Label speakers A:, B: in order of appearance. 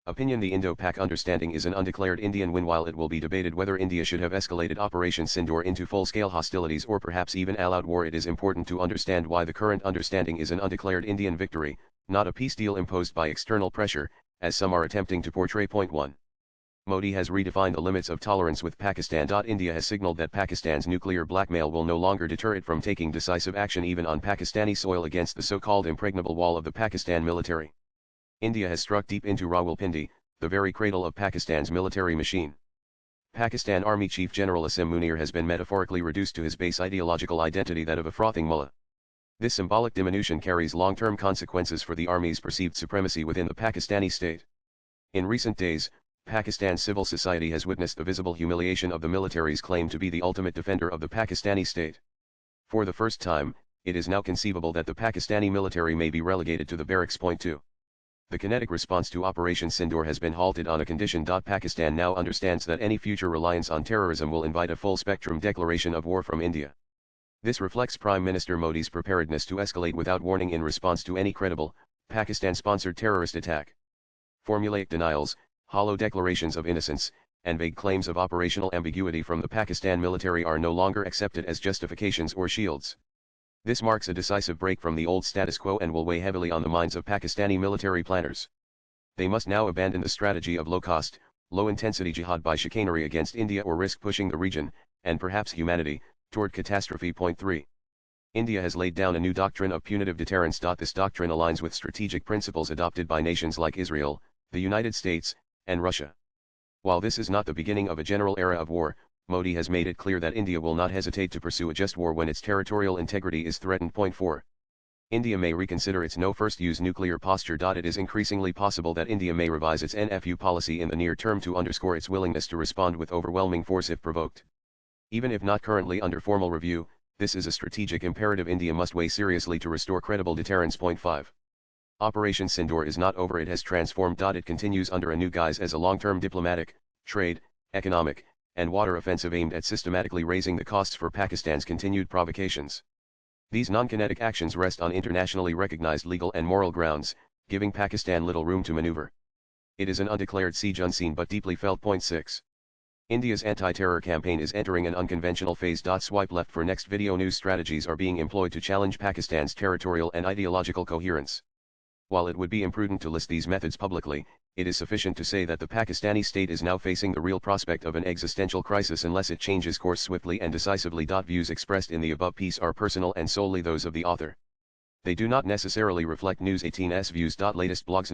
A: Opinion: the Indo-Pak understanding is an undeclared Indian win. While it will be debated whether India should have escalated Operation Sindoor into full-scale hostilities or perhaps even all-out war, it is important to understand why the current understanding is an undeclared Indian victory, not a peace deal imposed by external pressure, as some are attempting to portray. Point 1. Modi has redefined the limits of tolerance with Pakistan. India has signaled that Pakistan's nuclear blackmail will no longer deter it from taking decisive action even on Pakistani soil against the so-called impregnable wall of the Pakistan military. India has struck deep into Rawalpindi, the very cradle of Pakistan's military machine. Pakistan Army Chief General Asim Munir has been metaphorically reduced to his base ideological identity, that of a frothing mullah. This symbolic diminution carries long-term consequences for the army's perceived supremacy within the Pakistani state. In recent days, Pakistan's civil society has witnessed the visible humiliation of the military's claim to be the ultimate defender of the Pakistani state. For the first time, it is now conceivable that the Pakistani military may be relegated to the barracks. Point 2. The kinetic response to Operation Sindoor has been halted on a condition. Pakistan now understands that any future reliance on terrorism will invite a full-spectrum declaration of war from India. This reflects Prime Minister Modi's preparedness to escalate without warning in response to any credible, Pakistan-sponsored terrorist attack. Formulaic denials, hollow declarations of innocence, and vague claims of operational ambiguity from the Pakistan military are no longer accepted as justifications or shields. This marks a decisive break from the old status quo and will weigh heavily on the minds of Pakistani military planners. They must now abandon the strategy of low-cost, low-intensity jihad by chicanery against India or risk pushing the region, and perhaps humanity, toward catastrophe. Point 3. India has laid down a new doctrine of punitive deterrence. This doctrine aligns with strategic principles adopted by nations like Israel, the United States, and Russia. While this is not the beginning of a general era of war, Modi has made it clear that India will not hesitate to pursue a just war when its territorial integrity is threatened. Point 4. India may reconsider its no first use nuclear posture. It is increasingly possible that India may revise its NFU policy in the near term to underscore its willingness to respond with overwhelming force if provoked. Even if not currently under formal review, this is a strategic imperative India must weigh seriously to restore credible deterrence. Point 5. Operation Sindoor is not over, it has transformed. It continues under a new guise as a long-term diplomatic, trade, economic, and water offensive aimed at systematically raising the costs for Pakistan's continued provocations. These non-kinetic actions rest on internationally recognized legal and moral grounds, giving Pakistan little room to maneuver. It is an undeclared siege, unseen but deeply felt. Point 6. India's anti-terror campaign is entering an unconventional phase. Swipe left for next video. New strategies are being employed to challenge Pakistan's territorial and ideological coherence. While it would be imprudent to list these methods publicly, it is sufficient to say that the Pakistani state is now facing the real prospect of an existential crisis unless it changes course swiftly and decisively. Views expressed in the above piece are personal and solely those of the author. They do not necessarily reflect News 18's views. Latest blogs.